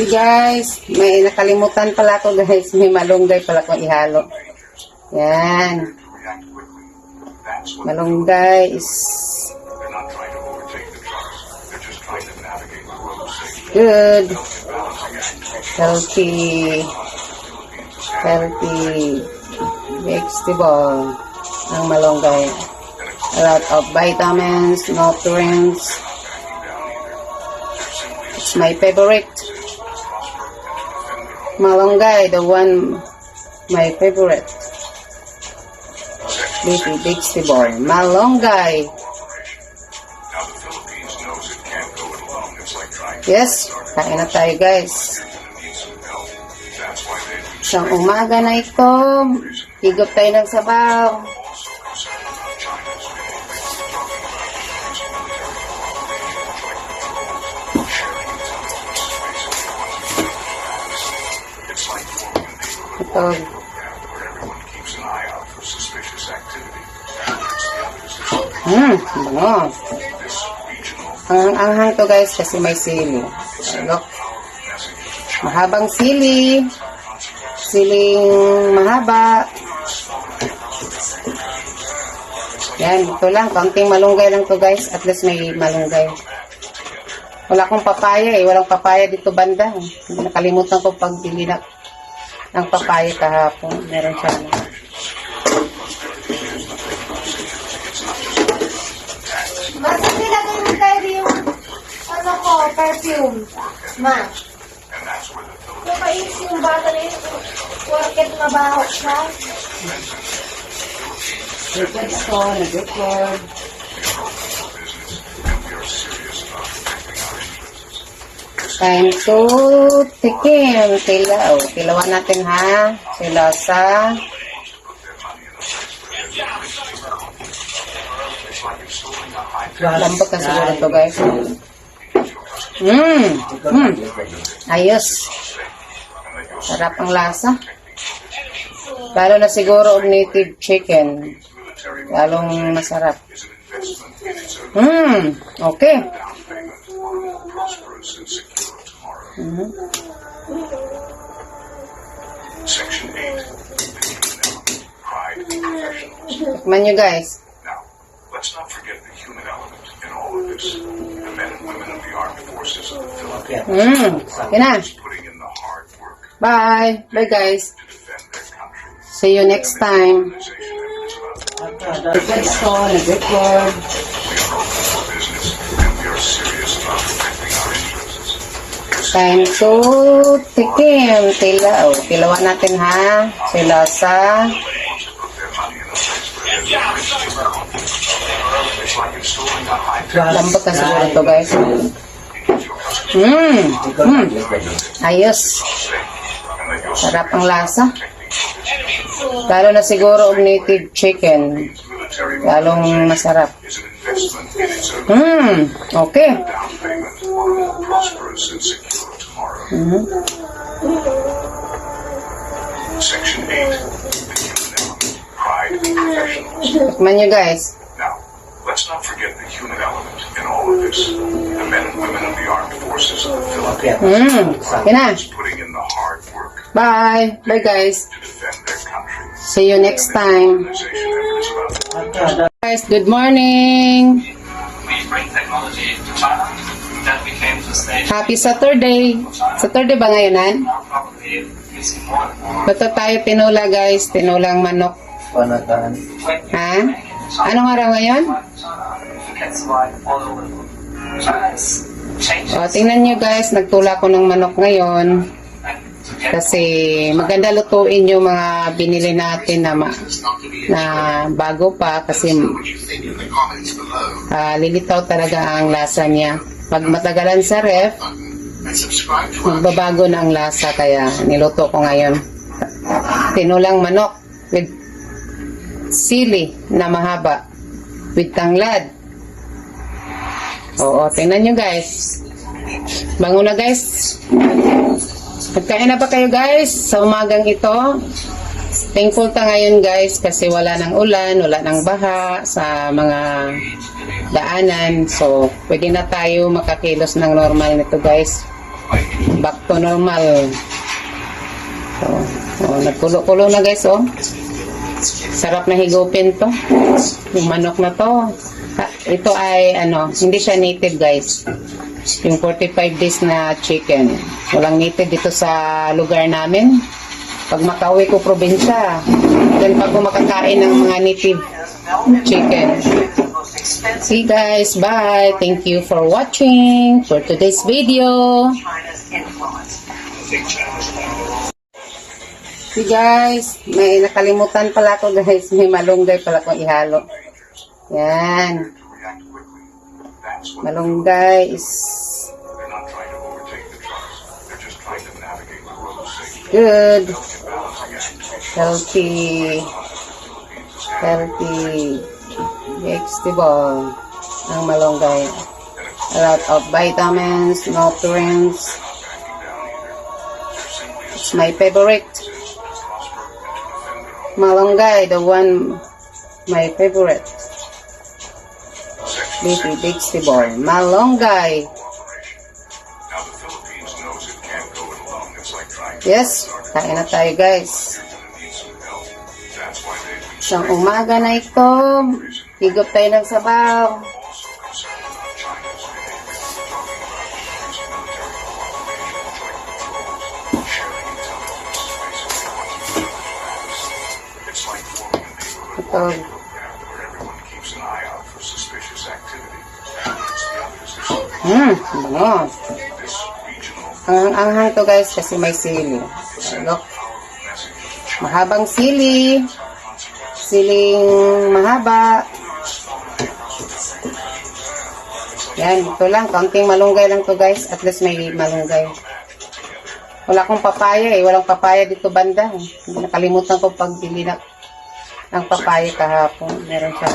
See guys, may nakalimutan pala ako guys. May malunggay pala akong ihalo. Yan. Malunggay is good. Healthy vegetable ang malunggay. A lot of vitamins, nutrients. It's my favorite. Malunggay, the one my favorite. Leafy vegetable. Malunggay. Yes, kain na tayo guys. Isang umaga na ito. Higop tayo ng sabaw. Ito. Ano? Ang anghang to guys kasi may sili. Look. Mahabang sili. Siling mahaba. Yan, ito lang. Kaunting malunggay lang to guys. At least may malunggay. Wala akong papaya eh. Walang papaya dito banda. Nakalimutan ko pagbili ng papaya kahapon. Meron siya. Bakit nilagay mo tayo yung ano ko, perfume? Ma. Napainis yung bata na yun. Porket mabaho siya. Record ko, nag-record. Time to tikim. Tilaw. Tilawan natin ha. Silasa. Lambot na siguro ito guys. Ayos. Sarap ang lasa. Lalo na siguro ang native chicken. Lalong masarap. Okay. Tikman nyo guys. Let's not forget the human element in all of this. The men and women of the armed forces of the Philippines Yun na. putting in the hard work Bye. Bye guys. to defend their country. See you next time. Organization that is about Record ko, nag-record. we are open for business and we are serious about protecting our interests. Time to tikim. Tilaw. Tilawan natin ha. Silasa. It's like installing a high-tech Lambot na siguro ito guys. Ayos. Sarap ang lasa. Lalo na siguro ang native chicken. Lalong masarap. is an investment in its own Okay. down payment for a more prosperous and secure tomorrow. Section 8. The human element. Pride and professionalism. Tikman nyo guys. Now, let's not forget the human element in all of this. The men and women of the armed forces of the Philippines Yun na. putting in the hard work Bye. Bye guys. to defend their country. See you next time. Organization that is about Guys, good morning. We bring technology to China. Then we came to stage Happy Saturday. Saturday ba ngayon, Han? now probably using more and more Ito tayo tinula guys. Tinulang manok. Ha? Anong araw ngayon? you can survive all over the world. China is changing. O, tingnan nyo guys. Nagtula ko ng manok ngayon. And to get Kasi maganda lutuin yung mga binili natin na bago pa. Kasi lilitaw talaga ang lasa niya. Pag matagalan sa ref, magbabago na ang lasa. Kaya niluto ko ngayon. Tinulang manok with sili na mahaba with tanglad. Oo, tingnan nyo guys. Bango na guys. Nagkain na ba kayo guys sa umagang ito? Thankful ta ngayon guys kasi wala ng ulan, wala ng baha sa mga daanan. So, pwede na tayo makakilos ng normal nito guys. Back to normal. Nagkulo-kulo na guys, oh. Sarap na higupin to. Yung manok na to. Ito ay, hindi siya native guys. Yung 45 days na chicken. Walang native dito sa lugar namin. Pag makauwi ko probinsya, then pag makakain ng mga native chicken. See guys, bye. Thank you for watching for today's video. China's influence. See guys, may nakalimutan pala ako guys. May malunggay pala akong ihalo. Yan. React quickly. That's what Malunggay is they're not trying to overtake the trucks. They're just trying to navigate the road safely. good. Balancing act. Healthy vegetable ang malunggay. A lot of vitamins, nutrients. It's my favorite. Malunggay, the one my favorite. Leafy vegetable. Malunggay. Now the Philippines knows it can't go it alone. It's like trying to Yes, kain na tayo guys. need some help. That's why they've been Sa umaga na ito, higop tayo ng sabaw. also concerned about China's behavior, talking about using military cooperation, joint patrols, sharing intelligence, basically it's like forming a neighborhood Ito, watch program where everyone keeps an eye out for suspicious activity. It's the others who ano? this regional Ang anghang to guys kasi may sili. Look, message to China. mahabang sili. Siling mahaba. Yan, ito lang. Kaunting malunggay lang to guys. At least may malunggay. Wala akong papaya eh. Walang papaya dito banda. Nakalimutan ko pagbili ng papaya kahapon. Meron siya.